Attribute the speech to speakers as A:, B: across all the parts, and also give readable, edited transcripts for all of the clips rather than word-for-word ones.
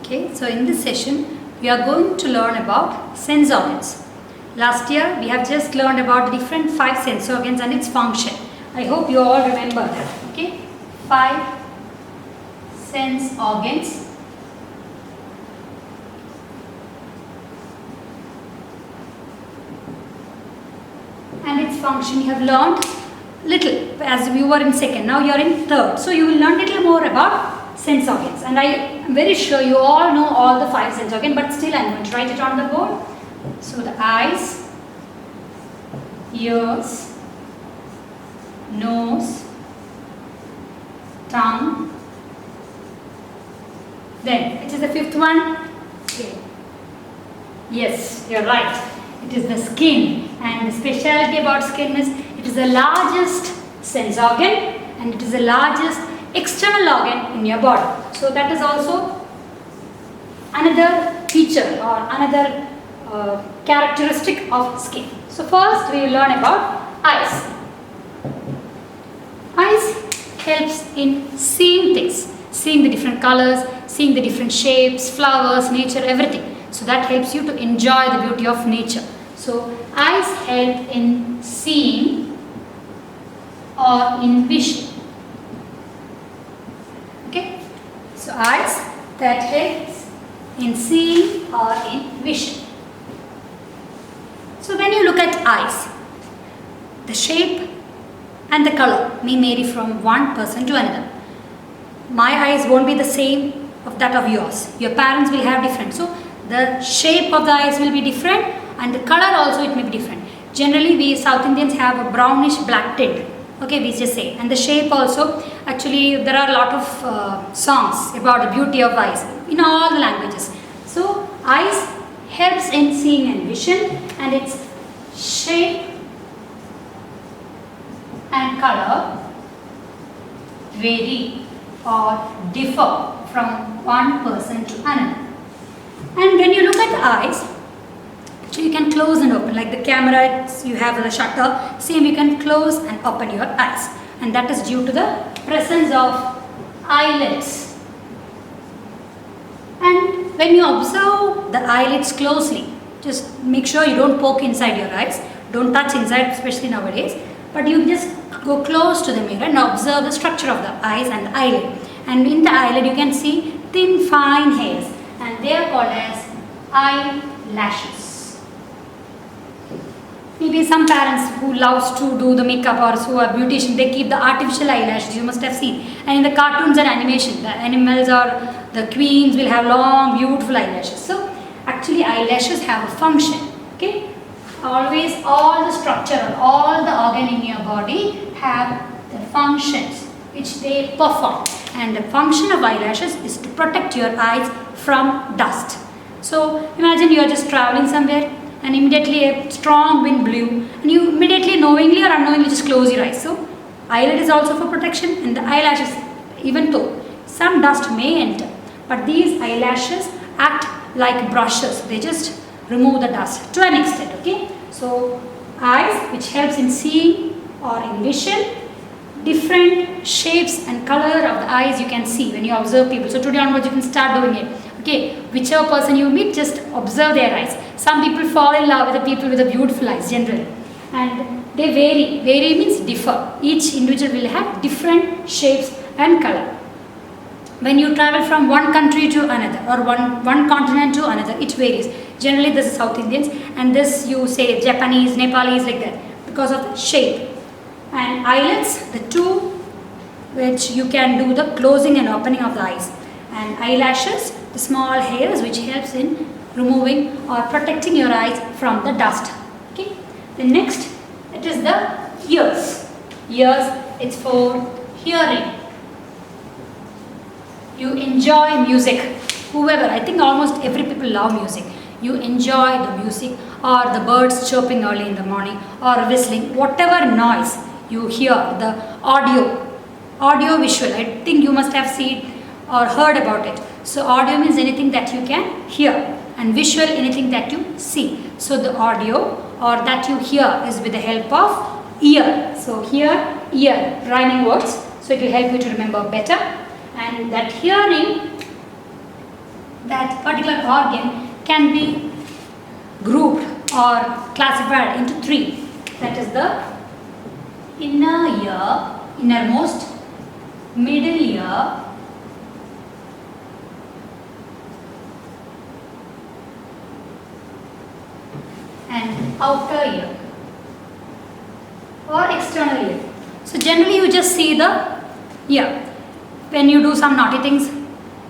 A: Okay, so in this session we are going to learn about sense organs. Last year we have just learned about the different 5 sense organs and its function. I hope you all remember that. Okay, 5 sense organs. And its function you have learned little as we were in second. Now you are in third. So you will learn little more about sense organs, and I am very sure you all know all the 5 sense organs, but still I am going to write it on the board. So the eyes, ears, nose, tongue, then which is the 5th one? Okay. Yes, you are right. It is the skin, and the specialty about skin is it is the largest sense organ and it is the largest external organ in your body. So that is also another feature or another characteristic of skin. So first we will learn about eyes. Eyes helps in seeing things, seeing the different colors, seeing the different shapes, flowers, nature, everything. So that helps you to enjoy the beauty of nature. So eyes help in seeing or in vision. Okay, so eyes that helps in seeing or in vision. So when you look at eyes, the shape and the color may vary from one person to another. My eyes won't be the same of that of yours. Your parents will have different. So the shape of the eyes will be different and the color also it may be different. Generally we South Indians have a brownish black tint. Okay, we just say, and the shape also, actually there are a lot of songs about the beauty of eyes in all the languages. So eyes helps in seeing and vision, and its shape and color vary or differ from one person to another. And when you look at eyes, so you can close and open, like the camera, you have the shutter, same you can close and open your eyes, and that is due to the presence of eyelids. And when you observe the eyelids closely, just make sure you don't poke inside your eyes, don't touch inside, especially nowadays, but you just go close to the mirror and observe the structure of the eyes and the eyelid. And in the eyelid you can see thin fine hairs, and they are called as eyelashes. Maybe some parents who loves to do the makeup or who are beautician, they keep the artificial eyelashes, you must have seen. And in the cartoons and animation, the animals or the queens will have long beautiful eyelashes. So actually eyelashes have a function. Okay, always all the structure or all the organ in your body have the functions which they perform, and the function of eyelashes is to protect your eyes from dust. So imagine you are just traveling somewhere and immediately a strong wind blew and you immediately knowingly or unknowingly just close your eyes. So eyelid is also for protection, and the eyelashes, even though some dust may enter, but these eyelashes act like brushes, they just remove the dust to an extent. Okay, so eyes which helps in seeing or in vision, different shapes and color of the eyes you can see when you observe people. So today onwards you can start doing it. Okay, whichever person you meet, just observe their eyes. Some people fall in love with the people with the beautiful eyes generally, and they vary. Vary means differ. Each individual will have different shapes and color. When you travel from one country to another or one continent to another, it varies. Generally this is South Indians, and this you say Japanese, Nepalese, like that, because of the shape. And eyelids, the two which you can do the closing and opening of the eyes, and eyelashes, the small hairs which helps in removing or protecting your eyes from the dust. Okay. The next, it is the ears. Ears, it's for hearing. You enjoy music. Whoever, I think almost every people love music. You enjoy the music or the birds chirping early in the morning or whistling, whatever noise you hear, the audio visual, I think you must have seen or heard about it. So audio means anything that you can hear, and visual anything that you see. So the audio or that you hear is with the help of ear. So here, ear, rhyming words, so it will help you to remember better. And that hearing, that organ can be grouped or classified into three. That is the inner ear, innermost, middle ear, and outer ear or external ear. So generally you just see the ear. When you do some naughty things,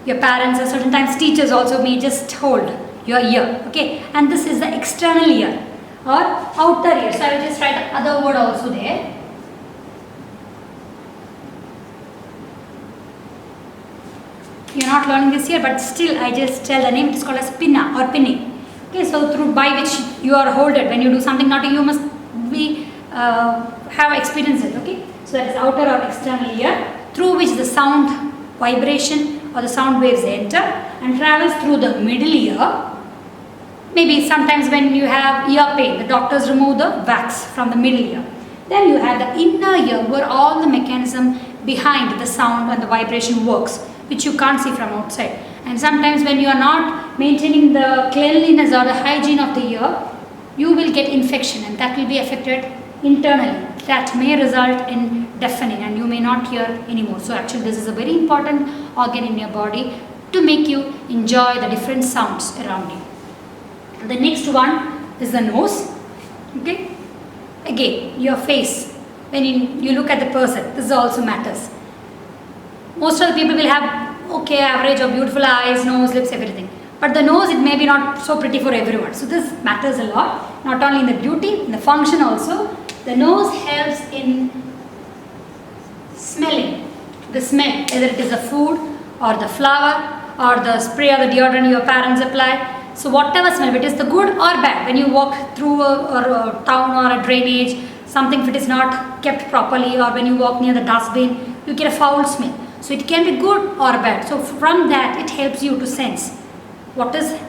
A: your parents or certain times teachers also may just hold your ear, okay, and this is the external ear or outer ear. So I will just write the other word also there. You are not learning this here, but still I just tell the name. It is called as pinna or pinning. Okay, so through by which you are holded when you do something naughty, you must be have experienced it. Okay, so that is outer or external ear, through which the sound vibration or the sound waves enter and travels through the middle ear. Maybe sometimes when you have ear pain, the doctors remove the wax from the middle ear. Then you have the inner ear where all the mechanism behind the sound and the vibration works, which you can't see from outside. And sometimes when you are not maintaining the cleanliness or the hygiene of the ear, you will get infection and that will be affected internally. That may result in deafening and you may not hear anymore. So actually this is a very important organ in your body to make you enjoy the different sounds around you. The next one is the nose. Okay, again your face. When you look at the person, this also matters. Most of the people will have okay average or beautiful eyes, nose, lips, everything. But the nose, it may be not so pretty for everyone. So this matters a lot, not only in the beauty, in the function also. The nose helps in smelling, the smell, whether it is the food or the flower or the spray or the deodorant your parents apply. So whatever smell, if it is the good or bad, when you walk through a town or a drainage, something if it is not kept properly, or when you walk near the dustbin, you get a foul smell. So it can be good or bad. So from that it helps you to sense what is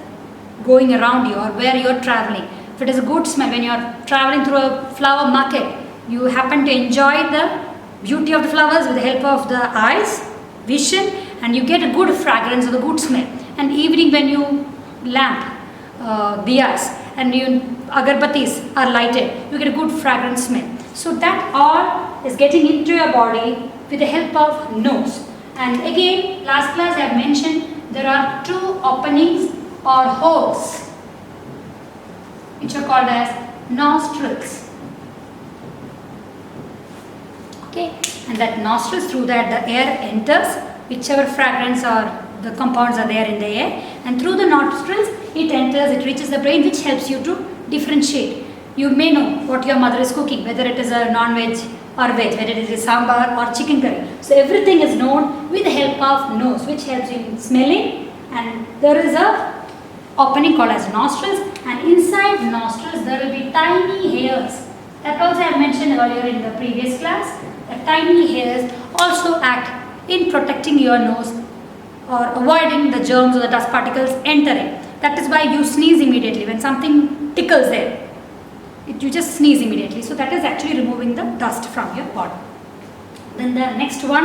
A: going around you or where you are traveling. If it is a good smell, when you are traveling through a flower market, you happen to enjoy the beauty of the flowers with the help of the eyes, vision, and you get a good fragrance or the good smell. And evening when you lamp diyas and agarbattis are lighted, you get a good fragrance smell. So that all is getting into your body with the help of nose. And again, last class I have mentioned there are two openings or holes which are called as nostrils. Okay, and that nostrils, through that the air enters, whichever fragrance or the compounds are there in the air, and through the nostrils it enters, it reaches the brain, which helps you to differentiate. You may know what your mother is cooking, whether it is a non-veg or veg, whether it is a sambar or chicken curry. So everything is known with the help of nose, which helps you in smelling. And there is a opening called as nostrils, and inside nostrils there will be tiny hairs. That also I mentioned earlier in the previous class. The tiny hairs also act in protecting your nose or avoiding the germs or the dust particles entering. That is why you sneeze immediately when something tickles there. You just sneeze immediately. So that is actually removing the dust from your body. Then the next one,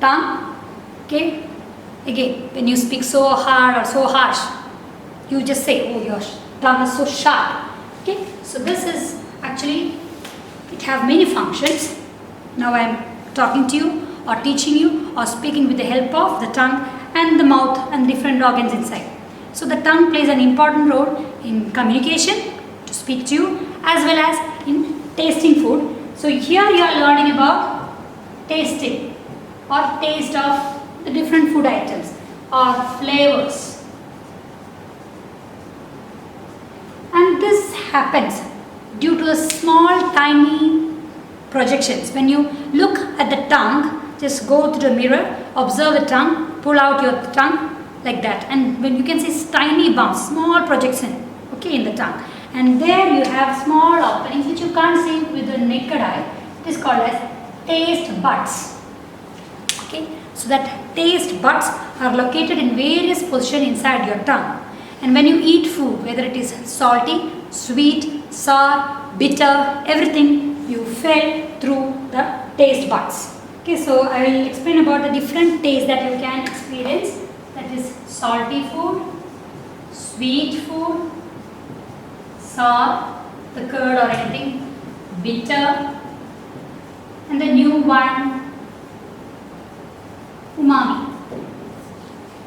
A: tongue. Okay. Again, when you speak so hard or so harsh, you just say, oh, your tongue is so sharp. Okay. So this is actually, it have many functions. Now I am talking to you or teaching you or speaking with the help of the tongue and the mouth and different organs inside. So the tongue plays an important role in communication, to speak to you, as well as in tasting food. So here you are learning about tasting or taste of the different food items or flavors. And this happens due to the small tiny projections. When you look at the tongue, just go to the mirror, observe the tongue, pull out your tongue like that, and when you can see tiny bumps, small projection, okay, in the tongue. And there you have small openings which you can't see with the naked eye. It is called as taste buds. Okay, so that taste buds are located in various positions inside your tongue. And when you eat food, whether it is salty, sweet, sour, bitter, everything you feel through the taste buds. Okay, so I will explain about the different tastes that you can experience. That is salty food, sweet food, sour, the curd or anything, bitter, and the new one, umami.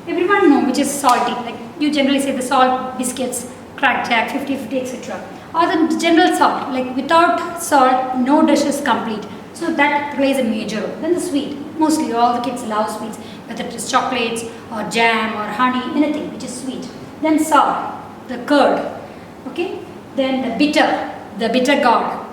A: Everyone know which is salty, like you generally say the salt biscuits, crack jack, 50-50, etc. Or the general salt, like without salt, no dish is complete. So that plays a major role. Then the sweet, mostly all the kids love sweets, whether it is chocolates or jam or honey, anything which is sweet. Then sour, the curd, okay. Then the bitter gourd.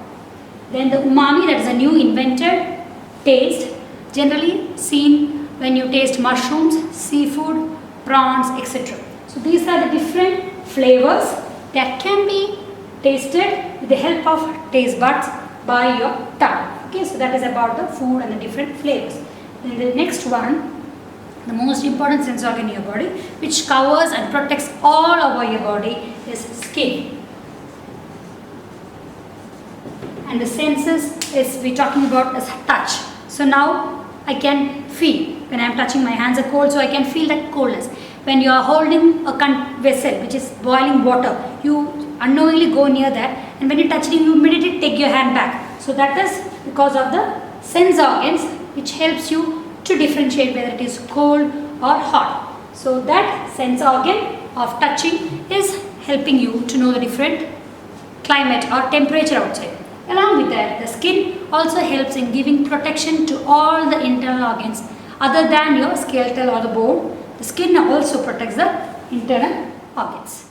A: Then the umami, that is a new invented taste, generally seen when you taste mushrooms, seafood, prawns, etc. So these are the different flavors that can be tasted with the help of taste buds by your tongue. Okay, so that is about the food and the different flavors. Then the next one, the most important sense organ in your body, which covers and protects all over your body, is skin. And the senses is we talking about as touch. So now I can feel when I am touching, my hands are cold, so I can feel that coldness. When you are holding a vessel which is boiling water, you unknowingly go near that, and when you touch it, you immediately take your hand back. So that is because of the sense organs, which helps you to differentiate whether it is cold or hot. So that sense organ of touching is helping you to know the different climate or temperature outside. Along with that, the skin also helps in giving protection to all the internal organs. Other than your skeletal or the bone, the skin also protects the internal organs.